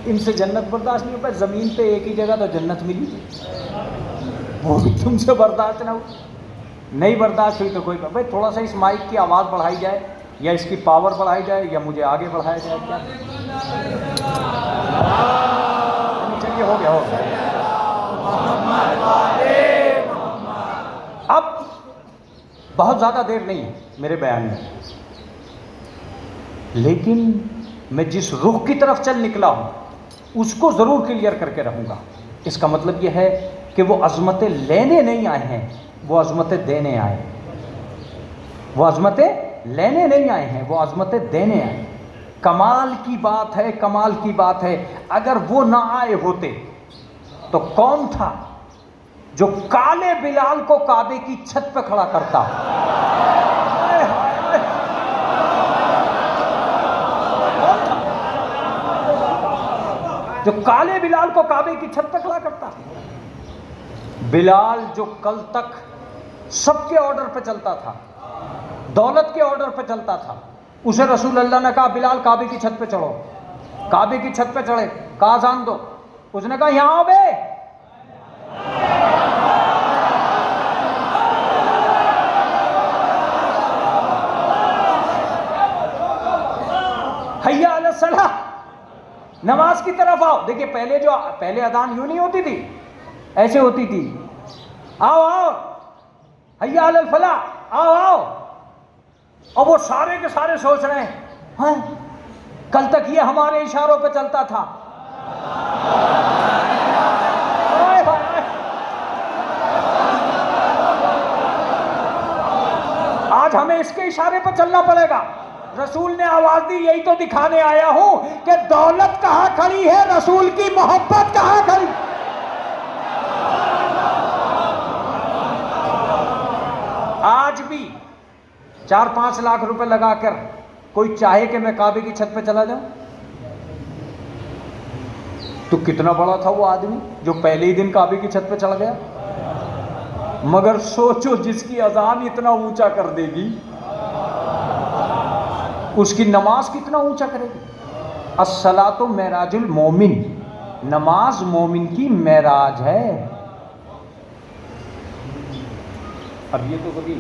इनसे जन्नत बर्दाश्त नहीं हो पाई। ज़मीन पे एक ही जगह तो जन्नत मिली थी, वो भी तुमसे बर्दाश्त ना हो। नहीं बर्दाश्त हुई तो कोई भाई थोड़ा सा इस माइक की आवाज़ बढ़ाई जाए या इसकी पावर बढ़ाई जाए या मुझे आगे बढ़ाया जाए। क्या चलिए, हो गया हो गया। अब बहुत ज़्यादा देर नहीं है मेरे बयान में, लेकिन मैं जिस रुख की तरफ चल निकला हूँ उसको ज़रूर क्लियर करके रहूँगा। इसका मतलब यह है कि वो अज़मतें लेने नहीं आए हैं, वो अज़मतें देने आए। वो अज़मतें लेने नहीं आए हैं, वो अज़मतें देने आए। कमाल की बात है, कमाल की बात है। अगर वो ना आए होते तो कौन था जो काले बिलाल को काबे की छत पर खड़ा करता? जो काले बिलाल को काबे की छत पर खड़ा करता? बिलाल जो कल तक सबके ऑर्डर पे चलता था, दौलत के ऑर्डर पे चलता था, उसे रसूल अल्लाह ने कहा बिलाल काबे की छत पे चढ़ो। काबे की छत पे चढ़े, कहा अज़ान दो। उसने कहा यहां आओ बे। हैया अला सलाह, नमाज की तरफ आओ। देखिए पहले अजान यूं नहीं होती थी, ऐसे होती थी, आओ आओ हैया अल फलाह, आओ आओ। और वो सारे के सारे सोच रहे हैं कल तक ये हमारे इशारों पे चलता था, आज हमें इसके इशारे पर चलना पड़ेगा। रसूल ने आवाज दी, यही तो दिखाने आया हूं कि दौलत कहां खड़ी है, रसूल की मोहब्बत कहां खड़ी। आज भी 4-5 लाख रुपए लगाकर कोई चाहे कि मैं काबे की छत पे चला जाऊं, तो कितना बड़ा था वो आदमी जो पहले ही दिन काबे की छत पे चढ़ गया। मगर सोचो, जिसकी अजान इतना ऊंचा कर देगी उसकी नमाज कितना ऊंचा करेगी। अस्सलातु मेराजुल मोमिन, नमाज मोमिन की मेराज है। अब ये तो कभी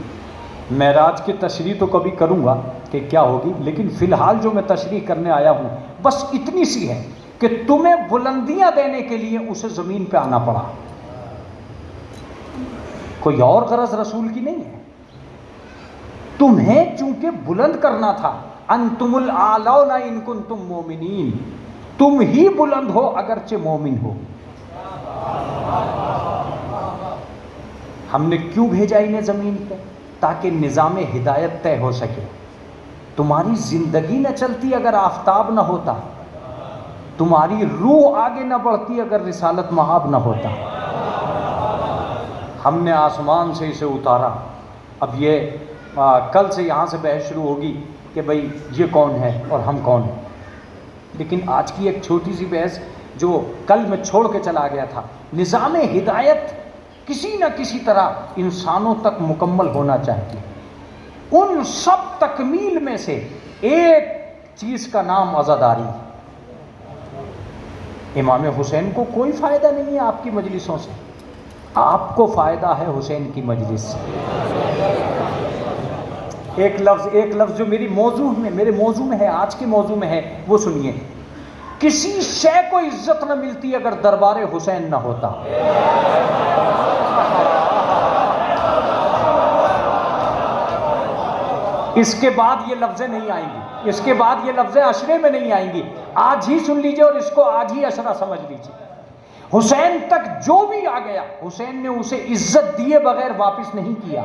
मेराज की तशरीह तो कभी करूंगा कि क्या होगी, लेकिन फिलहाल जो मैं तशरीह करने आया हूं बस इतनी सी है कि तुम्हें बुलंदियां देने के लिए उसे जमीन पे आना पड़ा, कोई और गरज रसूल की नहीं है। तुम्हें चूंकि बुलंद करना था, अंतुमुल आलौना इन कुंतुम मोमिनीन, तुम ही बुलंद हो अगरचे मोमिन हो। हमने क्यों भेजा इन्हें जमीन पे? ताकि निज़ाम हिदायत तय हो सके। तुम्हारी जिंदगी न चलती अगर आफताब न होता, तुम्हारी रूह आगे न बढ़ती अगर रिसालत महाब न होता। हमने आसमान से इसे उतारा। अब ये कल से यहाँ से बहस शुरू होगी कि भाई ये कौन है और हम कौन हैं, लेकिन आज की एक छोटी सी बहस जो कल मैं छोड़ के चला गया था, निज़ाम हिदायत किसी न किसी तरह इंसानों तक मुकम्मल होना चाहिए। उन सब तकमील में से एक चीज़ का नाम अज़ादारी। इमाम हुसैन को कोई फ़ायदा नहीं है आपकी मजलिसों से, आपको फ़ायदा है हुसैन की मजलिस से। एक लफ्ज़ जो मेरे मौजू में है, आज के मौजू में है, वो सुनिए। किसी शय को इज्जत न मिलती अगर दरबार हुसैन न होता। इसके बाद ये लफ्ज़ें नहीं आएंगी, इसके बाद ये लफ्ज़ें अशरे में नहीं आएंगी। आज ही सुन लीजिए और इसको आज ही अशरा समझ लीजिए। हुसैन तक जो भी आ गया, हुसैन ने उसे इज्जत दिए बगैर वापस नहीं किया।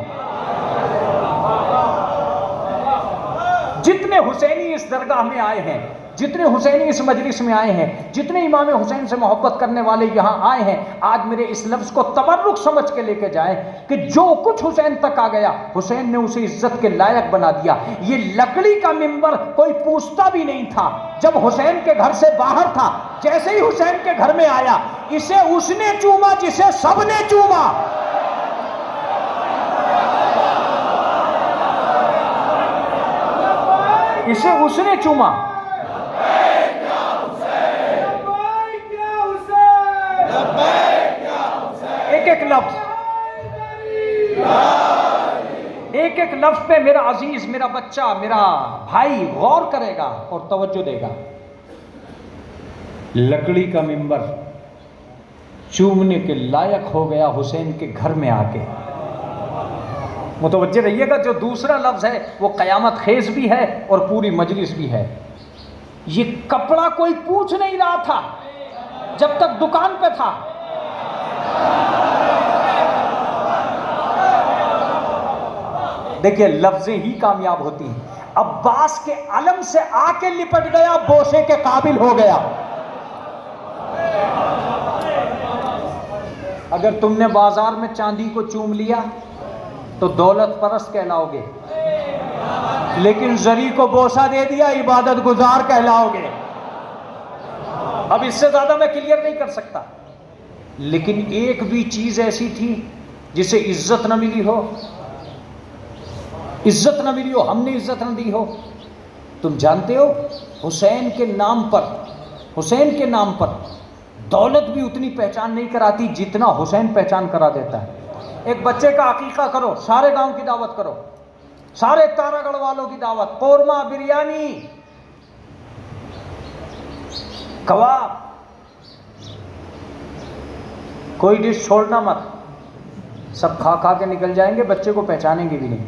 जितने हुसैनी इस दरगाह में आए हैं, जितने हुसैनी इस मजलिस में आए हैं, जितने इमाम हुसैन से मोहब्बत करने वाले यहाँ आए हैं, आज मेरे इस लफ्ज़ को तबर्रुक समझ के लेके जाएं कि जो कुछ हुसैन तक आ गया, हुसैन ने उसे इज्जत के लायक बना दिया। ये लकड़ी का मिंबर कोई पूछता भी नहीं था जब हुसैन के घर से बाहर था। जैसे ही हुसैन के घर में आया, इसे उसने चूमा जिसे सबने चूमा। इसे उसने चूमा। एक एक लफ्ज, एक एक लफ्ज पे मेरा अजीज, मेरा बच्चा, मेरा भाई गौर करेगा और तवज्जो देगा। लकड़ी का मिंबर चूमने के लायक हो गया हुसैन के घर में आके। मुतवज्जे रहिएगा, जो दूसरा लफ्ज है वो कयामत खेज भी है और पूरी मजलिस भी है। ये कपड़ा कोई पूछ नहीं रहा था जब तक दुकान पे था। देखिए, लफ्जें ही कामयाब होती हैं। अब्बास के अलम से आके लिपट गया, बोसे के काबिल हो गया। अगर तुमने बाजार में चांदी को चूम लिया तो दौलत परस्त कहलाओगे, लेकिन जरी को बोसा दे दिया इबादत गुजार कहलाओगे। अब इससे ज्यादा मैं क्लियर नहीं कर सकता। लेकिन एक भी चीज ऐसी थी जिसे इज्जत न मिली हो, इज्जत न मिली हो, हमने इज्जत न दी हो। तुम जानते हो, हुसैन के नाम पर, हुसैन के नाम पर दौलत भी उतनी पहचान नहीं कराती जितना हुसैन पहचान करा देता है। एक बच्चे का अकीका करो, सारे गांव की दावत करो, सारे तारागढ़ वालों की दावत, कोरमा, बिरयानी, कबाब, कोई डिश छोड़ना मत। सब खा खा के निकल जाएंगे, बच्चे को पहचानेंगे भी नहीं।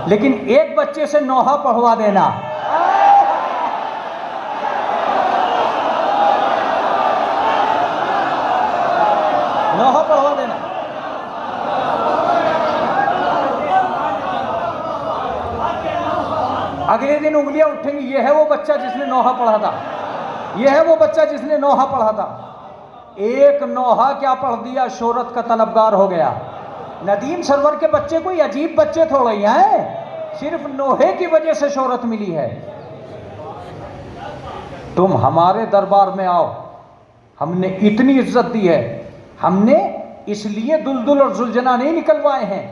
लेकिन एक बच्चे से नौहा पढ़वा देना, नौहा पढ़वा देना। अगले दिन उंगलियां उठेंगी, ये है वो बच्चा जिसने नौहा पढ़ा था, ये है वो बच्चा जिसने नौहा पढ़ा था। एक नौहा क्या पढ़ दिया, शोहरत का तलबगार हो गया। नदीम सरवर के बच्चे कोई अजीब बच्चे थोड़े ही हैं, सिर्फ नोहे की वजह से शोहरत मिली है। तुम हमारे दरबार में आओ, हमने इतनी इज्जत दी है। हमने इसलिए दुलदुल और जुलजना नहीं निकलवाए हैं,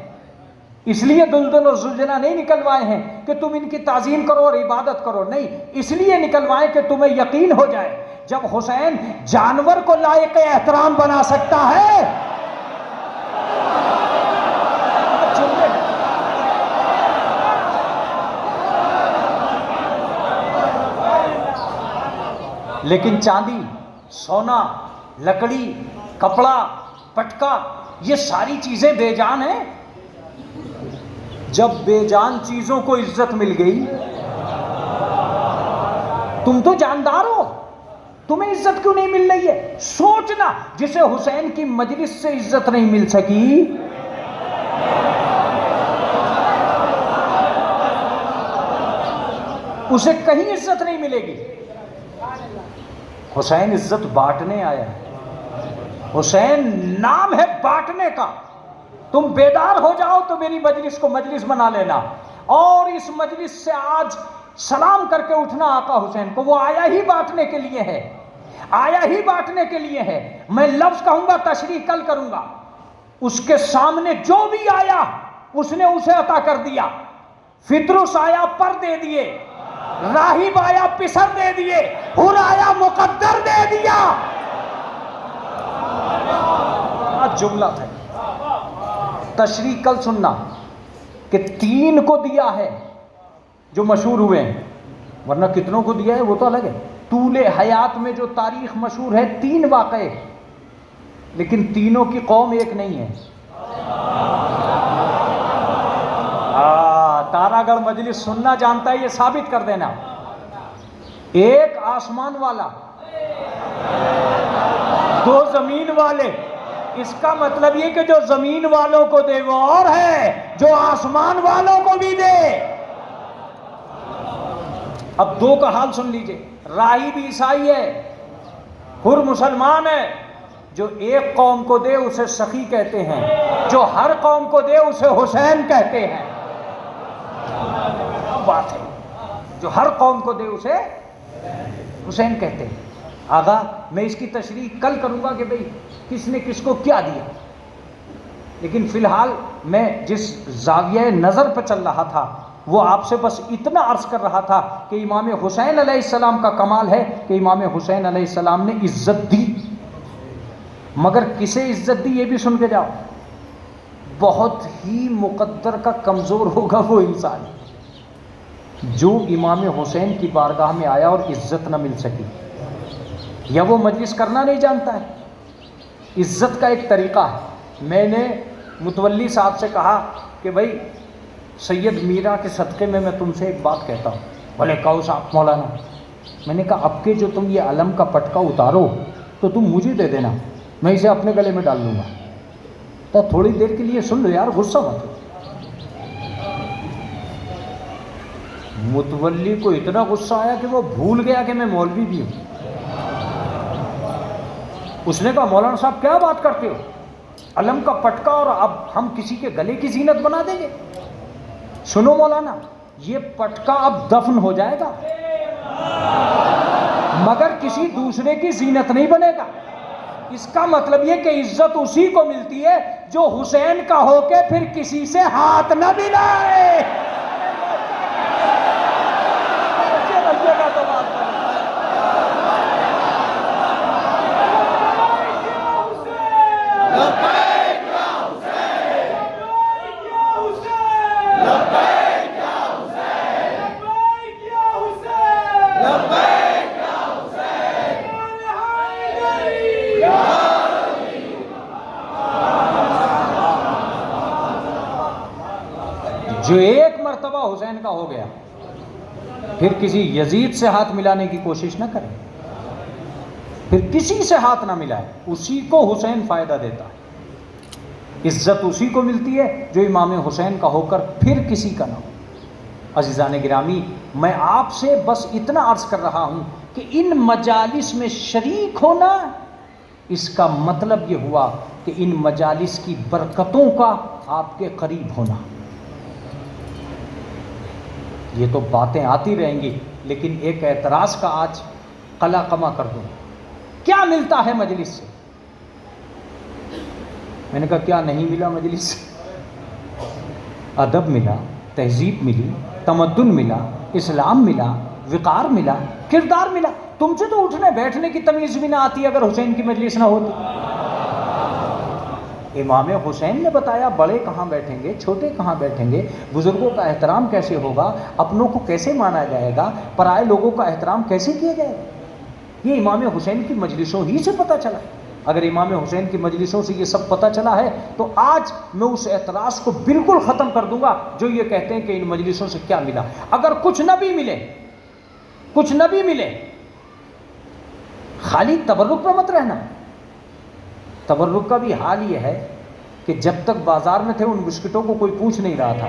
इसलिए दुलदुल और जुलजना नहीं निकलवाए हैं कि तुम इनकी ताजीम करो और इबादत करो, नहीं, इसलिए निकलवाए कि तुम्हें यकीन हो जाए जब हुसैन जानवर को लायक एहतराम बना सकता है। लेकिन चांदी, सोना, लकड़ी, कपड़ा, पटका, ये सारी चीजें बेजान हैं। जब बेजान चीजों को इज्जत मिल गई, तुम तो जानदार हो, तुम्हें इज्जत क्यों नहीं मिल रही है? सोचना, जिसे हुसैन की मजलिस से इज्जत नहीं मिल सकी, उसे कहीं इज्जत नहीं मिलेगी। हुसैन इज्जत बांटने आया है, हुसैन नाम है बांटने का। तुम बेदार हो जाओ तो मेरी मजलिस को मजलिस बना लेना, और इस मजलिस से आज सलाम करके उठना आका हुसैन को। वो आया ही बांटने के लिए है, आया ही बांटने के लिए है। मैं लफ्ज कहूंगा, तशरीह कल करूंगा। उसके सामने जो भी आया उसने उसे अता कर दिया। फितरुस आया, पर दे दिए। राहिब आया, पिसर दे दिए। हुर आया, मुकद्दर दे दिया। जुमला था। तशरीह कल सुनना कि 3 को दिया है जो मशहूर हुए हैं, वरना कितनों को दिया है वो तो अलग है। तूले हयात में जो तारीख मशहूर है, 3 वाक़े, लेकिन तीनों की कौम एक नहीं है। तारागढ़ मजलिस सुनना जानता है, ये साबित कर देना। एक आसमान वाला, 2 जमीन वाले। इसका मतलब ये कि जो जमीन वालों को दे वो और है, जो आसमान वालों को भी दे। अब 2 का हाल सुन लीजिए। राहिब ईसाई है, हुर मुसलमान है। जो एक कौम को दे उसे सखी कहते हैं, जो हर कौम को दे उसे हुसैन कहते हैं। बात है, जो हर कौम को दे उसे हुसैन कहते हैं। आगा मैं इसकी तशरीह कल करूंगा कि भाई किसने किसको क्या दिया। लेकिन फ़िलहाल मैं जिस ज़ाविया नज़र पर चल रहा था वो आपसे बस इतना अर्ज़ कर रहा था कि इमाम हुसैन अलैहिस्सलाम का कमाल है कि इमाम हुसैन अलैहिस्सलाम ने इज़्ज़त दी, मगर किसे इज़्ज़त दी ये भी सुन के जाओ। बहुत ही मुक़द्दर का कमज़ोर होगा वो इंसान जो इमाम हुसैन की बारगाह में आया और इज़्ज़त न मिल सकी, या वो मजलिस करना नहीं जानता है। इज़्ज़त का एक तरीक़ा है। मैंने मुतवल्ली साहब से कहा कि भाई सैयद मीरा के सदक़े में मैं तुमसे एक बात कहता हूँ। बोले कहो साहब मौलाना। मैंने कहा अब के जो तुम ये अलम का पटका उतारो तो तुम मुझे दे देना, मैं इसे अपने गले में डाल लूँगा। तो थोड़ी देर के लिए सुन लो यार, गुस्सा मत। मुतवल्ली को इतना गुस्सा आया कि वो भूल गया कि मैं मौलवी भी हूँ। उसने कहा मौलाना साहब क्या बात करते हो, अलम का पटका और अब हम किसी के गले की जीनत बना देंगे। सुनो मौलाना, ये पटका अब दफन हो जाएगा मगर किसी दूसरे की जीनत नहीं बनेगा। इसका मतलब ये कि इज्जत उसी को मिलती है जो हुसैन का होके फिर किसी से हाथ न मिलाए। जो एक मर्तबा हुसैन का हो गया फिर किसी यजीद से हाथ मिलाने की कोशिश न करें, फिर किसी से हाथ ना मिलाए। उसी को हुसैन फ़ायदा देता है। इज्जत उसी को मिलती है जो इमाम हुसैन का होकर फिर किसी का ना हो। अज़ीज़ान गिरामी, मैं आपसे बस इतना अर्ज़ कर रहा हूँ कि इन मजालिस में शरीक होना, इसका मतलब ये हुआ कि इन मजालिस की बरकतों का आपके करीब होना। ये तो बातें आती रहेंगी, लेकिन एक एतराज़ का आज कला कमा कर दूँ। क्या मिलता है मजलिस से? मैंने कहा क्या नहीं मिला मजलिस से? अदब मिला, तहजीब मिली, तमद्दुन मिला, इस्लाम मिला, विकार मिला, किरदार मिला। तुमसे तो उठने बैठने की तमीज़ भी ना आती अगर हुसैन की मजलिस ना होती। इमाम हुसैन ने बताया बड़े कहाँ बैठेंगे, छोटे कहाँ बैठेंगे, बुज़ुर्गों का एहतराम कैसे होगा, अपनों को कैसे माना जाएगा, पराए लोगों का एहतराम कैसे किया जाएगा। ये इमाम हुसैन की मजलिसों ही से पता चला। अगर इमाम हुसैन की मजलिसों से ये सब पता चला है तो आज मैं उस एतराज़ को बिल्कुल ख़त्म कर दूंगा जो ये कहते हैं कि इन मजलिसों से क्या मिला। अगर कुछ न भी मिले, कुछ न भी मिले, खाली तबर्रुक पे मत रहना। तबर्रुक का भी हाल ये है कि जब तक बाजार में थे उन बिस्किटों को कोई पूछ नहीं रहा था,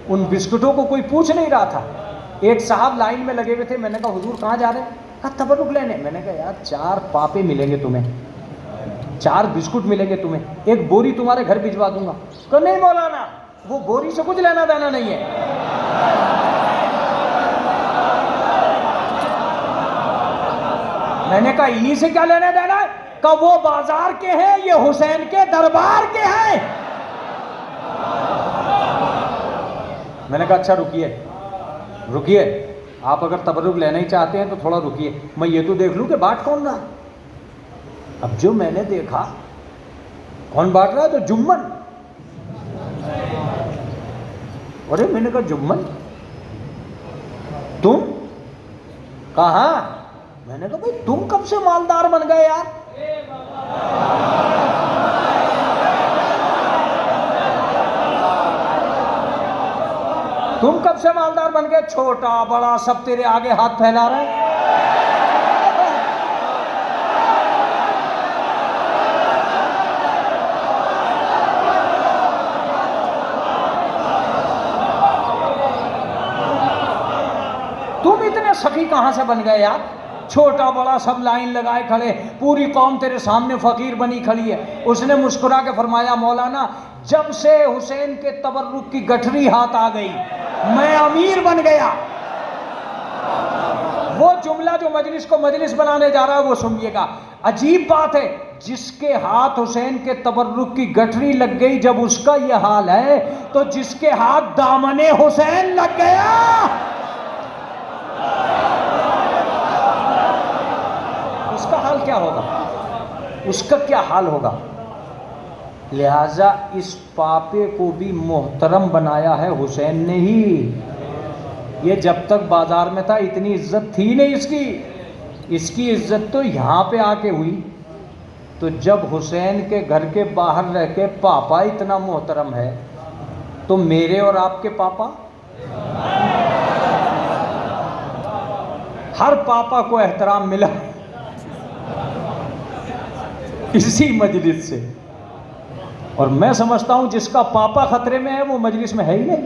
उन बिस्किटों को कोई पूछ नहीं रहा था। एक साहब लाइन में लगे हुए थे, मैंने कहा हुजूर कहाँ जा रहे हैं? कहा तबर्रुक लेने। मैंने कहा यार 4 पापे मिलेंगे तुम्हें, 4 बिस्कुट मिलेंगे तुम्हें, एक बोरी तुम्हारे घर भिजवा दूंगा। कहा नहीं मौलाना, वो बोरी से कुछ लेना देना नहीं है। मैंने कहा इन्हीं से क्या लेना देना है? कहा वो बाजार के हैं, ये हुसैन के दरबार के हैं। मैंने कहा अच्छा रुकिए रुकिए, आप अगर तबर्रुक लेना ही चाहते हैं तो थोड़ा रुकिए, मैं ये तो देख लूं कि बांट कौन रहा। अब जो मैंने देखा कौन बांट रहा है तो जुम्मन। अरे मैंने कहा जुम्मन तुम कहा? मैंने कहा भाई तुम कब से मालदार बन गए यार? तुम कब से मालदार बन गए? छोटा बड़ा सब तेरे आगे हाथ फैला रहे हैं। तुम इतने सखी कहां से बन गए यार? छोटा बड़ा सब लाइन लगाए खड़े, पूरी कौम तेरे सामने फकीर बनी खड़ी है। उसने मुस्कुरा के फरमाया मौलाना जब से हुसैन के तबर्रुक की गठरी हाथ आ गई मैं अमीर बन गया। वो जुमला जो मजलिस को मजलिस बनाने जा रहा है वो सुनिएगा। अजीब बात है, जिसके हाथ हुसैन के तबर्रुक की गठरी लग गई, जब उसका यह हाल है, तो जिसके हाथ दामने हुसैन लग गया, उसका हाल क्या होगा? उसका क्या हाल होगा? लिहाजा इस पापे को भी मोहतरम बनाया है हुसैन ने ही। ये जब तक बाजार में था इतनी इज्जत थी नहीं इसकी। इसकी इज्जत तो यहाँ पे आके हुई। तो जब हुसैन के घर के बाहर रह के पापा इतना मोहतरम है, तो मेरे और आपके पापा, हर पापा को एहतराम मिला इसी मजलिस से। और मैं समझता हूं जिसका पापा खतरे में है वो मजलिस में है ही नहीं।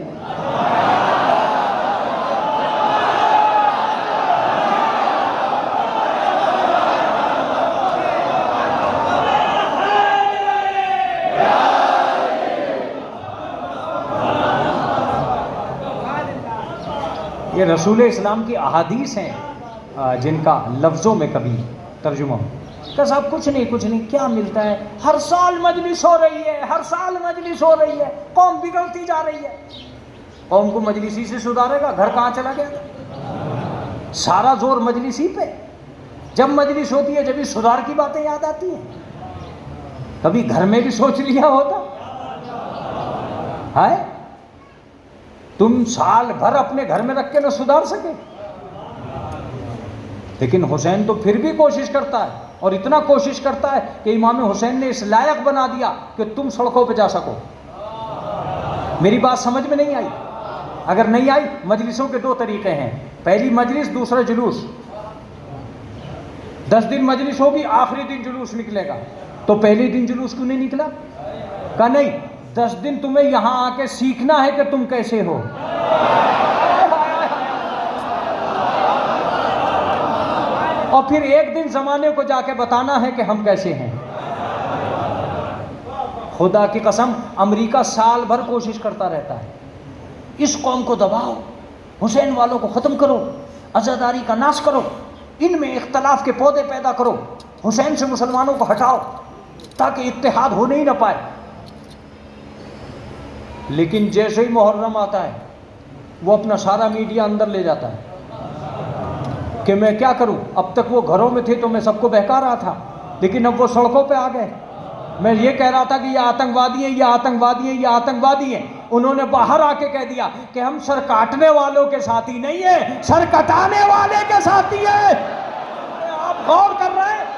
ये रसूल इस्लाम की अहादीस हैं जिनका लफ्ज़ों में कभी तर्जुमा तो साहब कुछ नहीं क्या मिलता है, हर साल मजलिस हो रही है, हर साल मजलिस हो रही है, कौम बिगड़ती जा रही है। कौम को मजलिसी से सुधारेगा? घर कहाँ चला गया? सारा जोर मजलिसी पे। जब मजलिस होती है जब भी सुधार की बातें याद आती हैं। कभी घर में भी सोच लिया होता है? तुम साल भर अपने घर में रख के न सुधार सके। लेकिन हुसैन तो फिर भी कोशिश करता है, और इतना कोशिश करता है कि इमाम हुसैन ने इस लायक बना दिया कि तुम सड़कों पे जा सको। मेरी बात समझ में नहीं आई? अगर नहीं आई, मजलिसों के 2 तरीके हैं, पहली मजलिस, दूसरा जुलूस। 10 दिन मजलिस होगी, आखिरी दिन जुलूस निकलेगा। तो पहले दिन जुलूस क्यों नहीं निकला? कहा नहीं, 10 दिन तुम्हें यहां आके सीखना है कि तुम कैसे हो। और फिर एक दिन जमाने को जाके बताना है कि हम कैसे हैं। खुदा की कसम, अमेरिका साल भर कोशिश करता रहता है, इस कौम को दबाओ, हुसैन वालों को ख़त्म करो, अज़ादारी का नाश करो, इनमें इख्तलाफ के पौधे पैदा करो, हुसैन से मुसलमानों को हटाओ ताकि इत्तेहाद होने ही ना पाए। लेकिन जैसे ही मुहर्रम आता है वो अपना सारा मीडिया अंदर ले जाता है कि मैं क्या करूं, अब तक वो घरों में थे तो मैं सबको बहका रहा था, लेकिन अब वो सड़कों पे आ गए। मैं ये कह रहा था कि ये आतंकवादी हैं, ये आतंकवादी हैं, ये आतंकवादी हैं। उन्होंने बाहर आके कह दिया कि हम सर काटने वालों के साथी नहीं है, सर कटाने वाले के साथी है। आप गौर कर रहे हैं?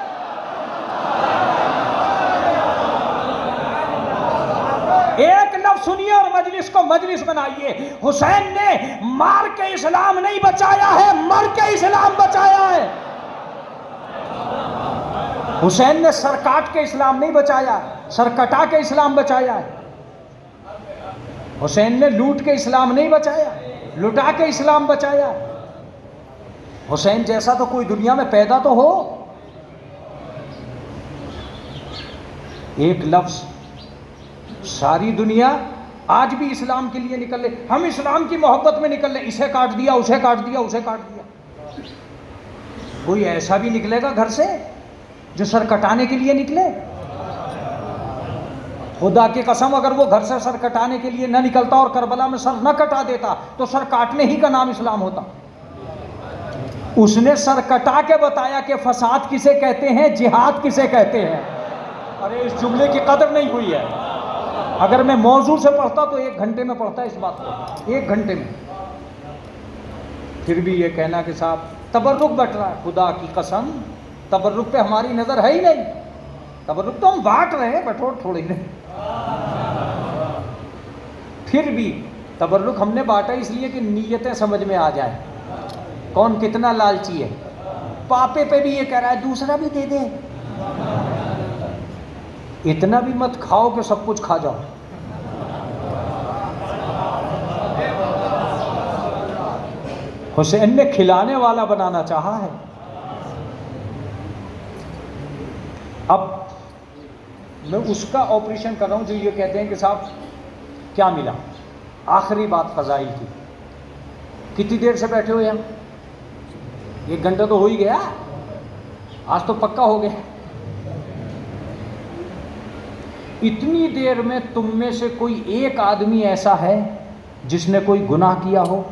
एक लफ्ज सुनिए और मजलिस को मजलिस बनाइए। हुसैन ने मार के इस्लाम नहीं बचाया है, मर के इस्लाम बचाया है। हुसैन ने सर काट के इस्लाम नहीं बचाया, सर कटा के इस्लाम बचाया है। हुसैन ने लूट के इस्लाम नहीं बचाया, लुटा के इस्लाम बचाया है। हुसैन जैसा तो कोई दुनिया में पैदा तो हो। एक लफ्ज, सारी दुनिया आज भी इस्लाम के लिए निकल ले, हम इस्लाम की मोहब्बत में निकल ले, इसे काट दिया, उसे काट दिया, उसे काट दिया। कोई ऐसा भी निकलेगा घर से जो सर कटाने के लिए निकले? खुदा की कसम, अगर वो घर से सर कटाने के लिए न निकलता और करबला में सर न कटा देता तो सर काटने ही का नाम इस्लाम होता। उसने सर कटा के बताया कि फसाद किसे कहते हैं, जिहाद किसे कहते हैं। अरे इस जुमले की कदर नहीं हुई है। अगर मैं मौजू से पढ़ता तो 1 घंटे में पढ़ता इस बात को, 1 घंटे में। फिर भी ये कहना कि साहब तबर्रुक बट रहा है, खुदा की कसम तबर्रुक पे हमारी नजर है ही नहीं। तबर्रुक तो हम बांट रहे हैं, बटोर थोड़ी नहीं। फिर भी तबर्रुक हमने बांटा इसलिए कि नीयतें समझ में आ जाए, कौन कितना लालची है। पापे पे भी ये कह रहा है दूसरा भी दे दे, इतना भी मत खाओ कि सब कुछ खा जाओ। हुसैन ने खिलाने वाला बनाना चाहा है। अब मैं उसका ऑपरेशन कर रहा हूं जो ये कहते हैं कि साहब क्या मिला। आखिरी बात फजाइल की। कितनी देर से बैठे हो यहाँ? 1 घंटा तो हो ही गया, आज तो पक्का हो गया। इतनी देर में तुम में से कोई एक आदमी ऐसा है जिसने कोई गुनाह किया हो?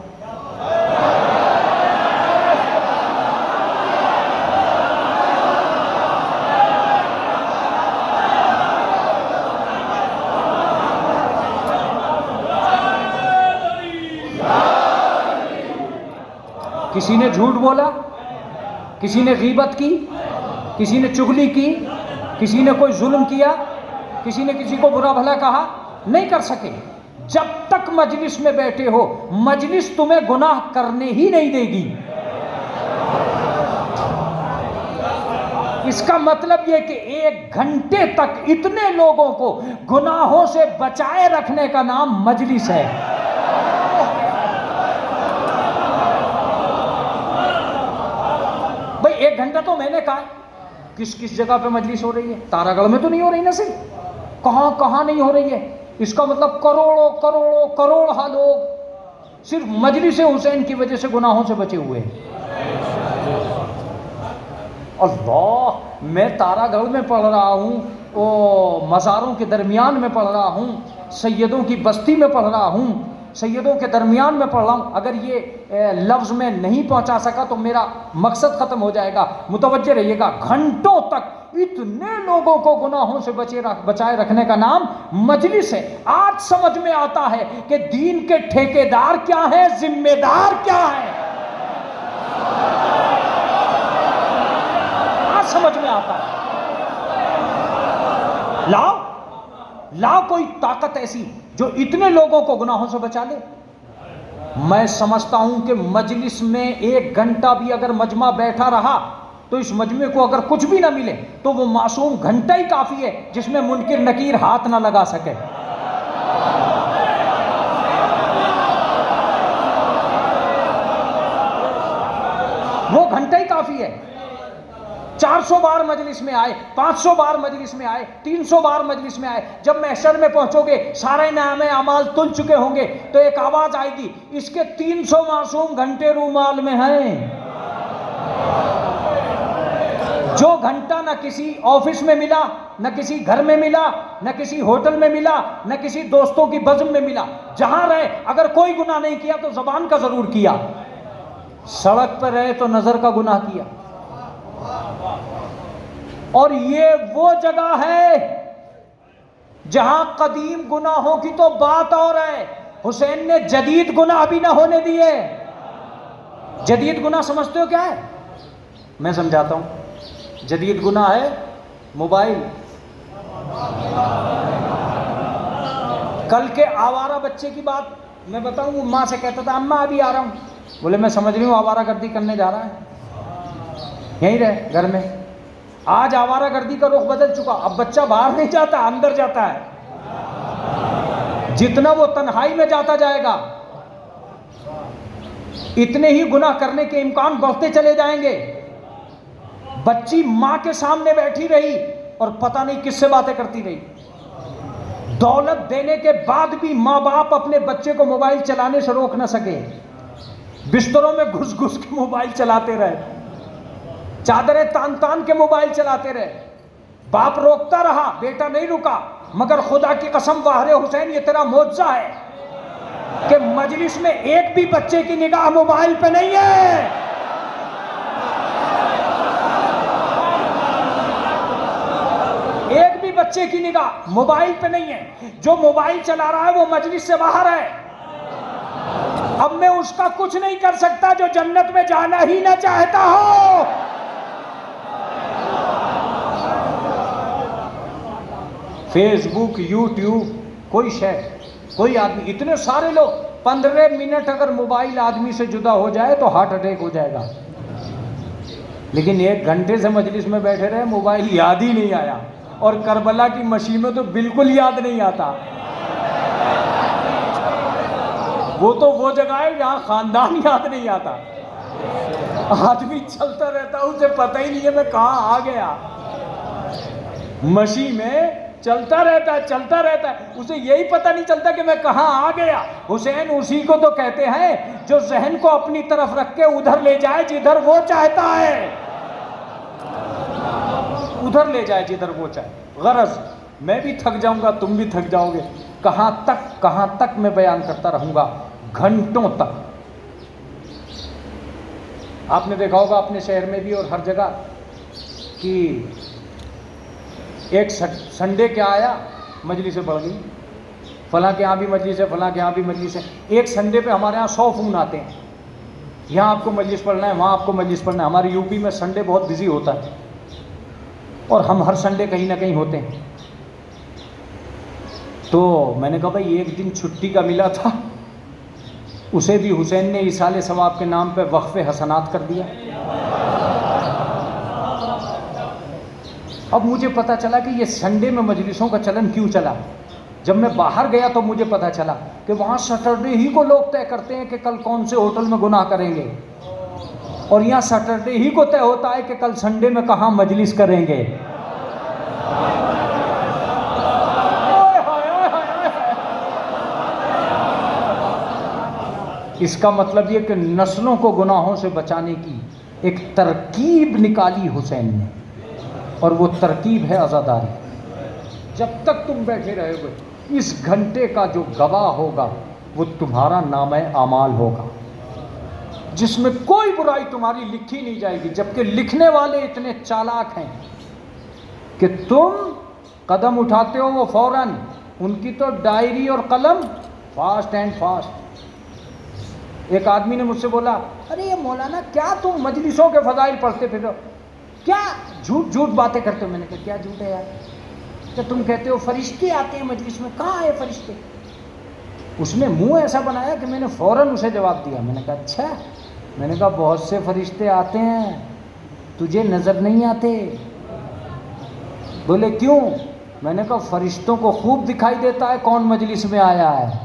किसी ने झूठ बोला, किसी ने गीबत की, किसी ने चुगली की, किसी ने कोई जुल्म किया, किसी ने किसी को बुरा भला कहा? नहीं कर सके। जब तक मजलिस में बैठे हो, मजलिस तुम्हें गुनाह करने ही नहीं देगी। इसका मतलब यह कि 1 घंटे तक इतने लोगों को गुनाहों से बचाए रखने का नाम मजलिस है। भाई 1 घंटा तो मैंने कहा, किस किस जगह पे मजलिस हो रही है? तारागढ़ में तो नहीं हो रही ना, सिर्फ कहां कहां नहीं हो रही है। इसका मतलब करोड़ों करोड़ों करोड़ लोग सिर्फ मजलिस हुसैन की वजह से गुनाहों से बचे हुए हैं। अल्लाह, मैं तारागढ़ में पढ़ रहा हूँ, वो मज़ारों के दरमियान में पढ़ रहा हूँ, सैयदों की बस्ती में पढ़ रहा हूँ, सैयदों के दरमियान में पढ़ रहा हूँ। अगर ये लफ्ज़ में नहीं पहुँचा सका तो मेरा मकसद ख़त्म हो जाएगा। मुतवज्जे रहिएगा, घंटों तक इतने लोगों को गुनाहों से बचाए रखने का नाम मजलिस है। आज समझ में आता है कि दीन के ठेकेदार क्या है, जिम्मेदार क्या है। आज समझ में आता है। लाओ कोई ताकत ऐसी जो इतने लोगों को गुनाहों से बचा ले। मैं समझता हूं कि मजलिस में 1 घंटा भी अगर मजमा बैठा रहा तो इस मजमे को अगर कुछ भी ना मिले तो वो मासूम घंटा ही काफी है जिसमें मुनकिर नकीर हाथ ना लगा सके। वो घंटा ही काफी है। 400 बार मजलिस में आए, 500 बार मजलिस में आए, 300 बार मजलिस में आए, जब महशर में पहुंचोगे सारे नामे अमाल तुल चुके होंगे तो एक आवाज आएगी, इसके 300 मासूम घंटे रूमाल में हैं। जो घंटा न किसी ऑफिस में मिला, न किसी घर में मिला, न किसी होटल में मिला, न किसी दोस्तों की बज़्म में मिला, जहां रहे अगर कोई गुनाह नहीं किया तो ज़बान का जरूर किया, सड़क पर रहे तो नजर का गुनाह किया। और ये वो जगह है जहां कदीम गुनाहों की तो बात और है, हुसैन ने जदीद गुनाह भी ना होने दिए। जदीद गुनाह समझते हो क्या है? मैं समझाता हूं। जदीद गुनाह है मोबाइल। कल के आवारा बच्चे की बात मैं बताऊं, वो माँ से कहता था अम्मा अभी आ रहा हूं, बोले मैं समझ रही हूं आवारागर्दी करने जा रहा है, यहीं रहे घर में। आज आवारागर्दी का रुख बदल चुका, अब बच्चा बाहर नहीं जाता, अंदर जाता है। जितना वो तन्हाई में जाता जाएगा इतने ही गुनाह करने के इम्कान बढ़ते चले जाएंगे। बच्ची मां के सामने बैठी रही और पता नहीं किससे बातें करती रही। दौलत देने के बाद भी मां बाप अपने बच्चे को मोबाइल चलाने से रोक न सके, बिस्तरों में घुस घुस के मोबाइल चलाते रहे, चादरें तान तान के मोबाइल चलाते रहे। बाप रोकता रहा, बेटा नहीं रुका। मगर खुदा की कसम वाहरे हुसैन, ये तेरा मोजा है कि मजलिस में एक भी बच्चे की निगाह मोबाइल पे नहीं है। एक भी बच्चे की निगाह मोबाइल पे नहीं है। जो मोबाइल चला रहा है वो मजलिस से बाहर है। अब मैं उसका कुछ नहीं कर सकता जो जन्नत में जाना ही ना चाहता हो। फेसबुक, यूट्यूब, कोई शय, कोई आदमी, इतने सारे लोग, 15 मिनट अगर मोबाइल आदमी से जुदा हो जाए तो हार्ट अटैक हो जाएगा। लेकिन 1 घंटे से मजलिस में बैठे रहे, मोबाइल याद ही नहीं आया। और करबला की मशीनों तो बिल्कुल याद नहीं आता। वो तो वो जगह है जहां खानदान याद नहीं आता। आदमी चलता रहता, उसे पता ही नहीं है मैं कहां आ गया। मशीन में चलता रहता है, उसे यही पता नहीं चलता कि मैं कहां आ गया। हुसैन उसी को तो कहते हैं जो जहन को अपनी तरफ रख के उधर ले जाए जिधर वो चाहता है, उधर ले जाए जिधर वो चाहे। गरज मैं भी थक जाऊंगा, तुम भी थक जाओगे। कहाँ तक मैं बयान करता रहूंगा, घंटों तक। आपने देखा होगा अपने शहर में भी और हर जगह कि एक संडे क्या आया, मजलिसें बढ़ गई, फलां के यहाँ भी मजलिस है, फलां के यहाँ भी मजलिस है। एक संडे पे हमारे यहाँ 100 फ़ोन आते हैं, यहाँ आपको मजलिस पढ़ना है, वहाँ आपको मजलिस पढ़ना है। हमारे यूपी में संडे बहुत बिजी होता है और हम हर संडे कहीं ना कहीं होते हैं। तो मैंने कहा भाई एक दिन छुट्टी का मिला था, उसे भी हुसैन ने इसाले सवाब के नाम पे वक्फ़े हसनात कर दिया। अब मुझे पता चला कि ये संडे में मजलिसों का चलन क्यों चला। जब मैं बाहर गया तो मुझे पता चला कि वहाँ सैटरडे ही को लोग तय करते हैं कि कल कौन से होटल में गुनाह करेंगे, और यहाँ सैटरडे ही को तय होता है कि कल संडे में कहाँ मजलिस करेंगे। इसका मतलब ये कि नस्लों को गुनाहों से बचाने की एक तरकीब निकाली हुसैन ने, और वो तरकीब है आज़ादारी। जब तक तुम बैठे रहोगे, इस घंटे का जो गवाह होगा वो तुम्हारा नाम आमाल होगा, जिसमें कोई बुराई तुम्हारी लिखी नहीं जाएगी। जबकि लिखने वाले इतने चालाक हैं कि तुम कदम उठाते हो वो फौरन, उनकी तो डायरी और कलम फास्ट एंड फास्ट। एक आदमी ने मुझसे बोला, अरे ये मौलाना क्या तुम मजलिसों के फजाइल पढ़ते फिर, क्या झूठ झूठ बातें करते हो। मैंने कहा क्या झूठ है यार, तो तुम कहते हो फरिश्ते आते हैं मजलिस में, कहाँ है फरिश्ते। उसने मुंह ऐसा बनाया कि मैंने फ़ौरन उसे जवाब दिया। मैंने कहा अच्छा, मैंने कहा बहुत से फरिश्ते आते हैं, तुझे नज़र नहीं आते। बोले क्यों। मैंने कहा फरिश्तों को खूब दिखाई देता है कौन मजलिस में आया है,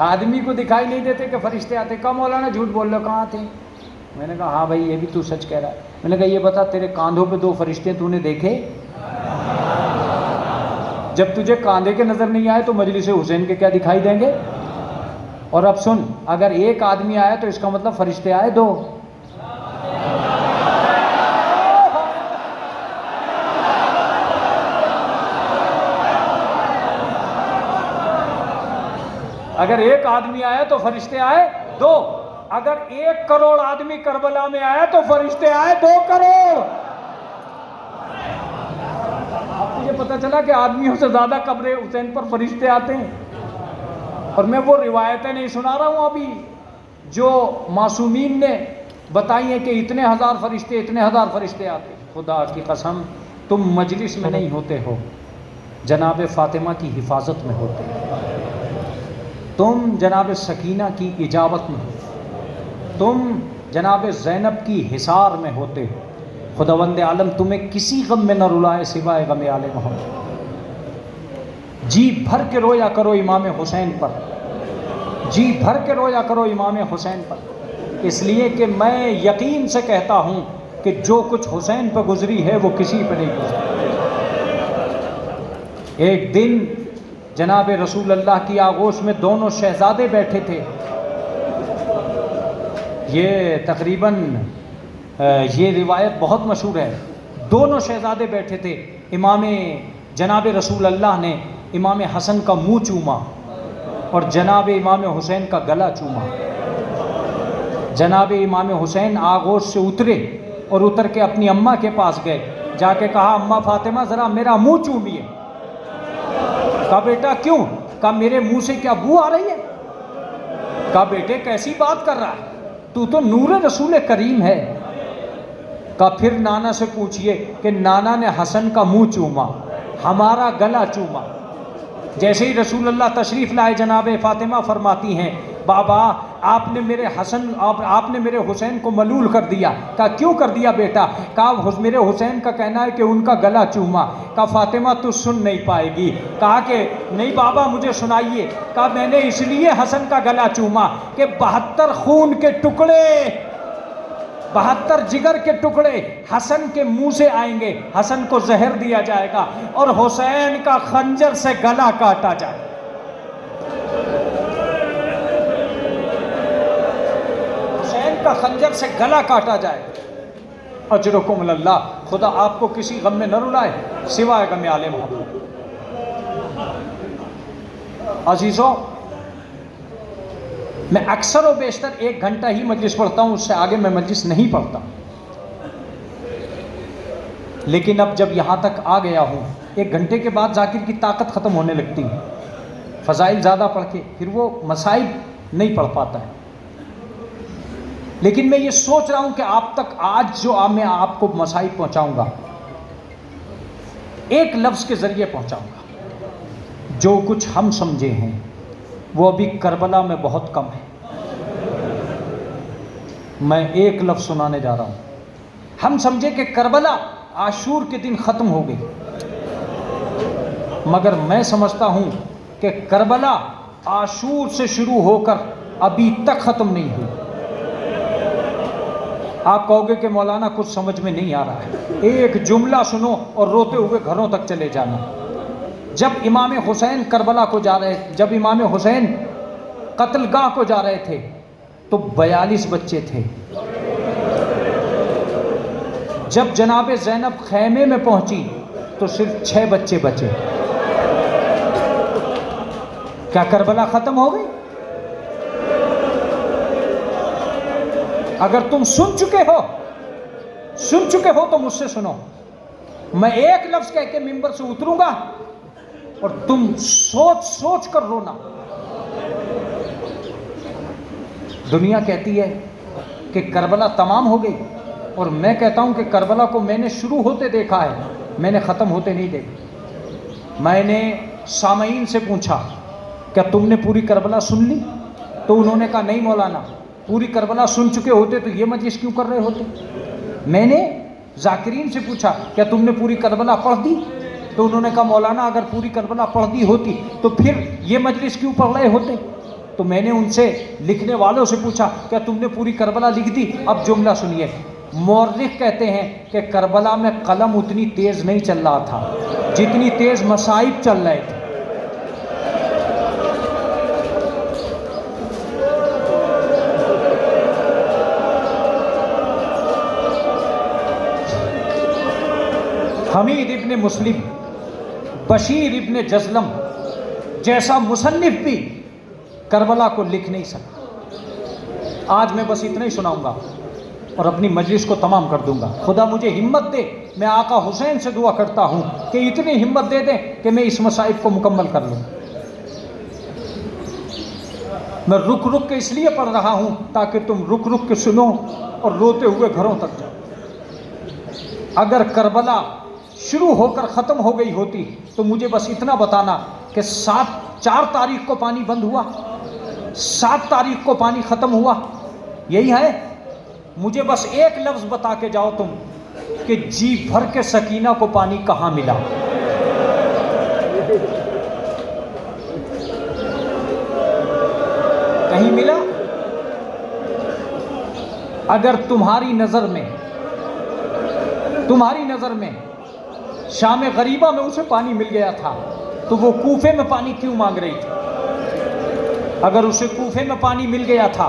आदमी को दिखाई नहीं देते कि फरिश्ते आते। कहा मौलाना झूठ बोल रहे हो, कहाँ थे। मैंने कहा हाँ भाई ये भी तू सच कह रहा है। मैंने कहा ये बता तेरे कांधों पे 2 फरिश्ते तूने देखे। जब तुझे कांधे के नज़र नहीं आए तो मजलिस हुसैन के क्या दिखाई देंगे। और अब सुन, अगर एक आदमी आया तो इसका मतलब फरिश्ते आए 2। अगर एक आदमी आया तो फरिश्ते आए 2। अगर 1 करोड़ आदमी करबला में आया तो फरिश्ते आए 2 करोड़। अब मुझे पता चला कि आदमियों से ज्यादा कब्रे हुसैन पर फरिश्ते आते हैं। और मैं वो रिवायतें नहीं सुना रहा हूं अभी जो मासूमीन ने बताई हैं कि इतने हजार फरिश्ते आते। खुदा की कसम तुम मजलिस में नहीं होते हो, जनाब फातिमा की हिफाजत में होते हो, तुम जनाब सकीना की इजाबत में हो, तुम जनाब ज़ैनब की हिसार में होते हो। खुदावंद आलम तुम्हें किसी गम में न रुलाए सिवाय गम आले मोहम्मद। जी भर के रोया करो इमाम हुसैन पर, जी भर के रोया करो इमाम हुसैन पर। इसलिए कि मैं यकीन से कहता हूँ कि जो कुछ हुसैन पर गुजरी है वो किसी पर नहीं गुजरी। एक दिन जनाब रसूल अल्लाह की आगोश में दोनों शहजादे बैठे थे। ये तकरीबन ये रिवायत बहुत मशहूर है। दोनों शहजादे बैठे थे। इमाम जनाब रसूल अल्लाह ने इमाम हसन का मुंह चूमा और जनाब इमाम हुसैन का गला चूमा। जनाब इमाम हुसैन आगोश से उतरे और उतर के अपनी अम्मा के पास गए। जाके कहा अम्मा फातिमा ज़रा मेरा मुंह चूमिए। कहा बेटा क्यों। कहा मेरे मुंह से क्या बू आ रही है। कहा बेटे कैसी बात कर रहा है, तू तो नूर रसूल करीम है। कहा फिर नाना से पूछिए कि नाना ने हसन का मुंह चूमा, हमारा गला चूमा। जैसे ही रसूल अल्लाह तशरीफ़ लाए जनाब फातिमा फरमाती हैं बाबा आपने मेरे हुसैन को मलूल कर दिया। कहा क्यों कर दिया बेटा। कहा मेरे हुसैन का कहना है कि उनका गला चूमा। कहा फातिमा तू सुन नहीं पाएगी। कहा कि नहीं बाबा मुझे सुनाइए। कहा मैंने इसलिए हसन का गला चूमा कि 72 खून के टुकड़े, 72 जिगर के टुकड़े हसन के मुंह से आएंगे, हसन को जहर दिया जाएगा और हुसैन का खंजर से गला काटा जाए। हुसैन का खंजर से गला काटा जाए। अजरुकुम अल्लाह, खुदा आपको किसी गम में न रुलाए सिवाय गम आले मोहम्मद। अजीज़ों, मैं अक्सर व बेशतर 1 घंटा ही मजलिस पढ़ता हूँ, उससे आगे मैं मजलिस नहीं पढ़ता। लेकिन अब जब यहाँ तक आ गया हूँ, 1 घंटे के बाद जाकिर की ताकत ख़त्म होने लगती है, फ़ज़ाइल ज़्यादा पढ़ के फिर वो मसाइब नहीं पढ़ पाता है। लेकिन मैं ये सोच रहा हूँ कि आप तक आज जो मैं आपको मसाइब पहुँचाऊँगा, एक लफ्ज़ के ज़रिए पहुँचाऊँगा। जो कुछ हम समझे हैं वो अभी करबला में बहुत कम है। मैं एक लफ्ज़ सुनाने जा रहा हूँ। हम समझे कि करबला आशूर के दिन ख़त्म हो गई, मगर मैं समझता हूँ कि करबला आशूर से शुरू होकर अभी तक ख़त्म नहीं हुई। आप कहोगे कि मौलाना कुछ समझ में नहीं आ रहा है। एक जुमला सुनो और रोते हुए घरों तक चले जाना। जब इमाम हुसैन करबला को जा रहे, जब इमाम हुसैन कत्लगाह को जा रहे थे तो 42 बच्चे थे। जब जनाब ज़ैनब खैमे में पहुंची तो सिर्फ 6 बच्चे बचे। क्या करबला ख़त्म हो गई? अगर तुम सुन चुके हो तो मुझसे सुनो। मैं एक लफ्ज़ कह के मिंबर से उतरूंगा और तुम सोच सोच कर रोना। दुनिया कहती है कि करबला तमाम हो गई, और मैं कहता हूं कि करबला को मैंने शुरू होते देखा है, मैंने ख़त्म होते नहीं देखा। मैंने सामईन से पूछा, क्या तुमने पूरी करबला सुन ली? तो उन्होंने कहा नहीं मौलाना, पूरी करबला सुन चुके होते तो ये मजलिस क्यों कर रहे होते। मैंने जाकिरीन से पूछा, क्या तुमने पूरी करबला पढ़ दी? तो उन्होंने कहा मौलाना अगर पूरी करबला पढ़ दी होती तो फिर ये मजलिस क्यों पढ़ रहे होते। तो मैंने उनसे लिखने वालों से पूछा, क्या तुमने पूरी करबला लिख दी? अब जुमला सुनिए। मौर्रिख कहते हैं कि करबला में कलम उतनी तेज़ नहीं चल रहा था जितनी तेज़ मसाइब चल रहे थे। हमीद इब्ने मुस्लिम, बशीर इब्ने जज़लम जैसा मुसन्निफ भी करबला को लिख नहीं सका। आज मैं बस इतना ही सुनाऊंगा और अपनी मजलिस को तमाम कर दूंगा। खुदा मुझे हिम्मत दे। मैं आका हुसैन से दुआ करता हूं कि इतनी हिम्मत दे दे कि मैं इस मसाइब को मुकम्मल कर लूं। मैं रुक रुक के इसलिए पढ़ रहा हूं ताकि तुम रुक रुक के सुनो और रोते हुए घरों तक जाओ। अगर करबला शुरू होकर ख़त्म हो गई होती तो मुझे बस इतना बताना कि 4 तारीख को पानी बंद हुआ, 7 तारीख को पानी ख़त्म हुआ, यही है। मुझे बस एक लफ्ज़ बता के जाओ तुम कि जी भर के सकीना को पानी कहाँ मिला। कहीं मिला? अगर तुम्हारी नज़र में शाम गरीबा में उसे पानी मिल गया था तो वो कूफे में पानी क्यों मांग रही थी? अगर उसे कूफे में पानी मिल गया था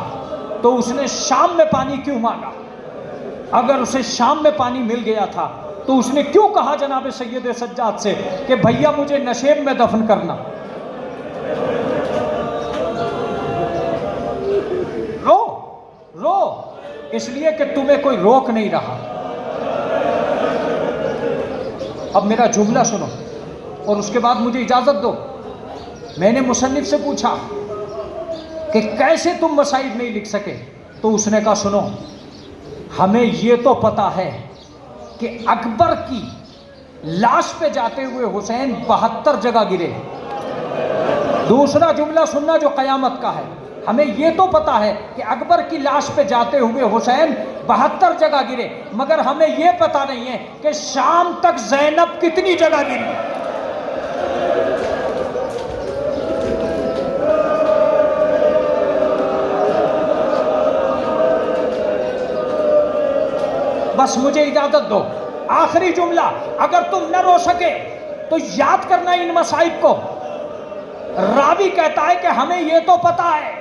तो उसने शाम में पानी क्यों मांगा? अगर उसे शाम में पानी मिल गया था तो उसने क्यों कहा जनाब सैयद सज्जाद से कि भैया मुझे नशेब में दफन करना? रो इसलिए कि तुम्हें कोई रोक नहीं रहा। अब मेरा जुमला सुनो और उसके बाद मुझे इजाज़त दो। मैंने मुसन्निफ से पूछा कि कैसे तुम मसाइब नहीं लिख सके, तो उसने कहा सुनो, हमें ये तो पता है कि अकबर की लाश पे जाते हुए हुसैन 72 जगह गिरे। दूसरा जुमला सुनना जो क़यामत का है। हमें ये तो पता है कि अकबर की लाश पे जाते हुए हुसैन 72 जगह गिरे, मगर हमें ये पता नहीं है कि शाम तक ज़ैनब कितनी जगह गिरी। बस मुझे इजाजत दो। आखिरी जुमला, अगर तुम न रो सके तो याद करना इन मसाइब को। रावी कहता है कि हमें यह तो पता है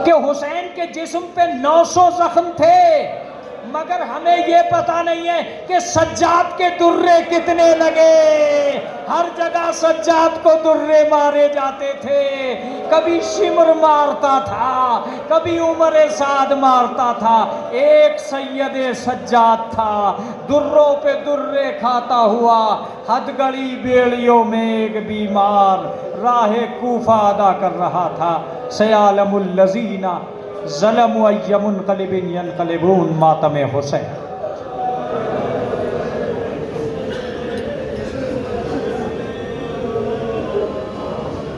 कि हुसैन के जिस्म पे 900 जख्म थे, मगर हमें ये पता नहीं है कि सज्जाद के दुर्रे कितने लगे। हर जगह सज्जाद को दुर्रे मारे जाते थे। कभी शिमर मारता था, कभी उमर साद मारता था। एक सैयद सज्जाद था, दुर्रों पे दुर्रे खाता हुआ हथगड़ी बेड़ियों में एक बीमार राहे कूफा अदा कर रहा था। सयालमुल लजीना ज़लमु अय्यमुन क़लिबिन यनक़लिबून मातम हुसैन।